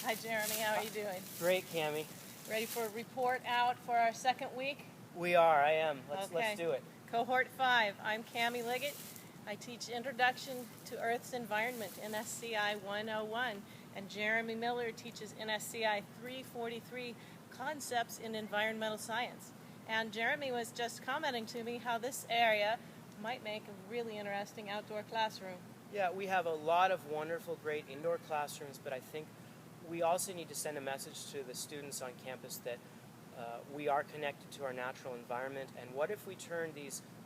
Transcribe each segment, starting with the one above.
Hi, Jeremy. How are you doing? Great, Cami. Ready for a report out for our second week? We are. I am. Let's do it. Cohort 5. I'm Cami Liggett. I teach Introduction to Earth's Environment, Nsci 101, and Jeremy Miller teaches Nsci 343, Concepts in Environmental Science. And Jeremy was just commenting to me how this area might make a really interesting outdoor classroom. Yeah, we have a lot of wonderful, great indoor classrooms, but I think we also need to send a message to the students on campus that we are connected to our natural environment, and what if we turn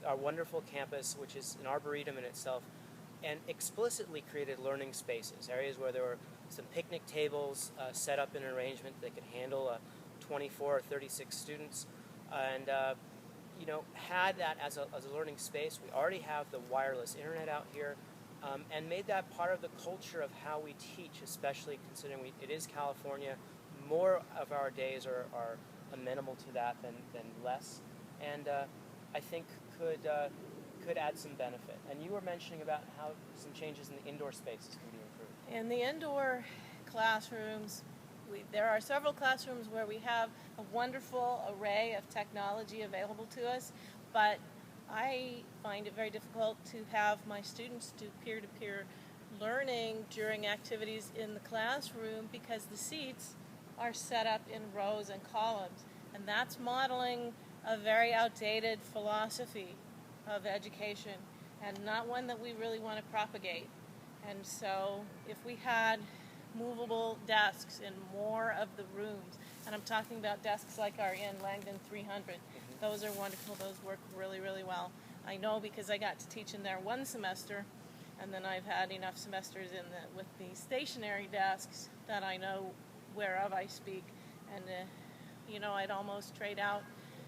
our wonderful campus, which is an arboretum in itself, and explicitly created learning spaces, areas where there were some picnic tables set up in an arrangement that could handle 24 or 36 students, and had that as a learning space. We already have the wireless internet out here, and made that part of the culture of how we teach, especially considering it is California. More of our days are amenable to that than less, and I think could add some benefit. And you were mentioning about how some changes in the indoor spaces can be improved. In the indoor classrooms, there are several classrooms where we have a wonderful array of technology available to us, but I find it very difficult to have my students do peer-to-peer learning during activities in the classroom because the seats are set up in rows and columns, and that's modeling a very outdated philosophy of education and not one that we really want to propagate. And so if we had movable desks in more of the rooms, and I'm talking about desks like are in Langdon 300, those are wonderful. Those work really, really well. I know because I got to teach in there one semester, and then I've had enough semesters with the stationary desks that I know whereof I speak, and I'd almost trade out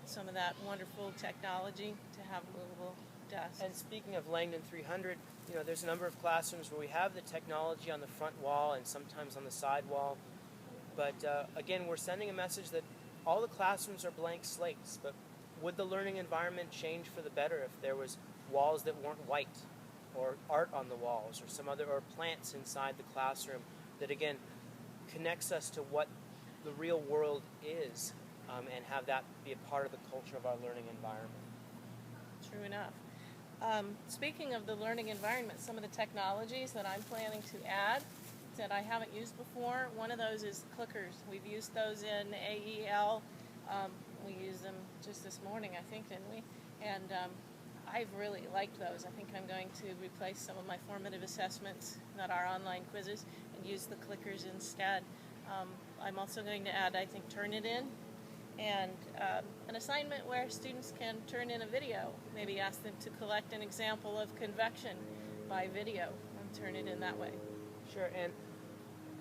some of that wonderful technology to have movable desks. And speaking of Langdon 300, there's a number of classrooms where we have the technology on the front wall and sometimes on the side wall, but again, we're sending a message that all the classrooms are blank slates, but would the learning environment change for the better if there was walls that weren't white, or art on the walls, or plants inside the classroom that again connects us to what the real world is, and have that be a part of the culture of our learning environment. True enough. Speaking of the learning environment, some of the technologies that I'm planning to add that I haven't used before, one of those is clickers. We've used those in AEL. We used them just this morning, I think, didn't we? And I've really liked those. I think I'm going to replace some of my formative assessments that are online quizzes and use the clickers instead. I'm also going to add, I think, Turnitin, and an assignment where students can turn in a video, maybe ask them to collect an example of convection by video and turn it in that way. Sure, and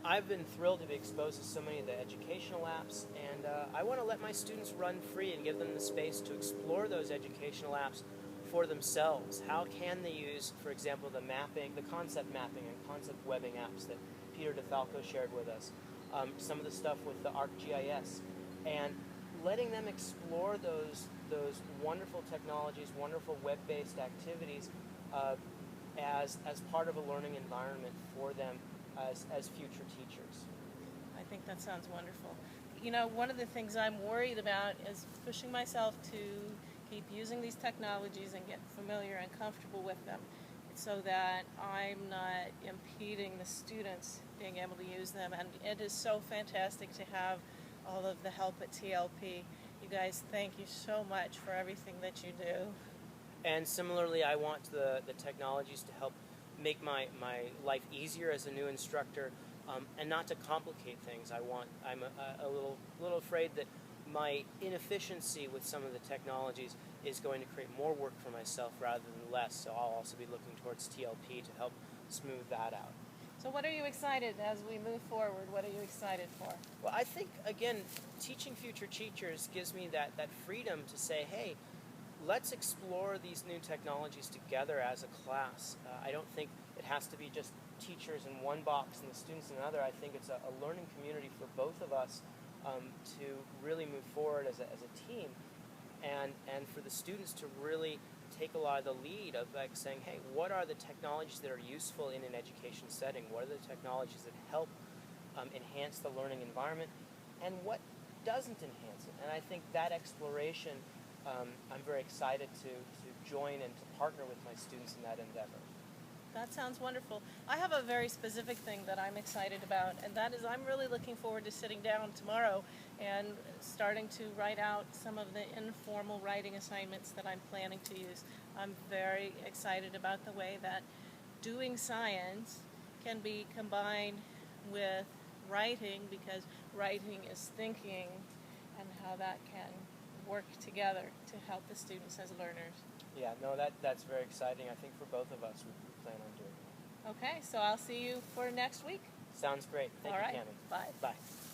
I've been thrilled to be exposed to so many of the educational apps, and I want to let my students run free and give them the space to explore those educational apps for themselves. How can they use, for example, the concept mapping and concept webbing apps that Peter DeFalco shared with us, some of the stuff with the ArcGIS, and letting them explore those wonderful technologies, wonderful web-based activities as part of a learning environment for them as future teachers. I think that sounds wonderful. One of the things I'm worried about is pushing myself to keep using these technologies and get familiar and comfortable with them so that I'm not impeding the students being able to use them. And it is so fantastic to have all of the help at TLP. You guys, thank you so much for everything that you do. And similarly, I want the technologies to help make my life easier as a new instructor, and not to complicate things. I'm a little afraid that my inefficiency with some of the technologies is going to create more work for myself rather than less, so I'll also be looking towards TLP to help smooth that out. So what are you excited as we move forward? What are you excited for? Well, I think, again, teaching future teachers gives me that freedom to say, hey, let's explore these new technologies together as a class. I don't think it has to be just teachers in one box and the students in another. I think it's a learning community for both of us to really move forward as a team, and for the students to really take a lot of the lead of like saying, hey, what are the technologies that are useful in an education setting? What are the technologies that help enhance the learning environment, and what doesn't enhance it. And I think that exploration, I'm very excited to join and to partner with my students in that endeavor. That sounds wonderful. I have a very specific thing that I'm excited about, and that is I'm really looking forward to sitting down tomorrow and starting to write out some of the informal writing assignments that I'm planning to use. I'm very excited about the way that doing science can be combined with writing, because writing is thinking, and how that can work together to help the students as learners. Yeah, no, that's very exciting. I think for both of us, we plan on doing that. Okay, so I'll see you for next week. Sounds great. Thank All you, right. Cammie. Bye. Bye.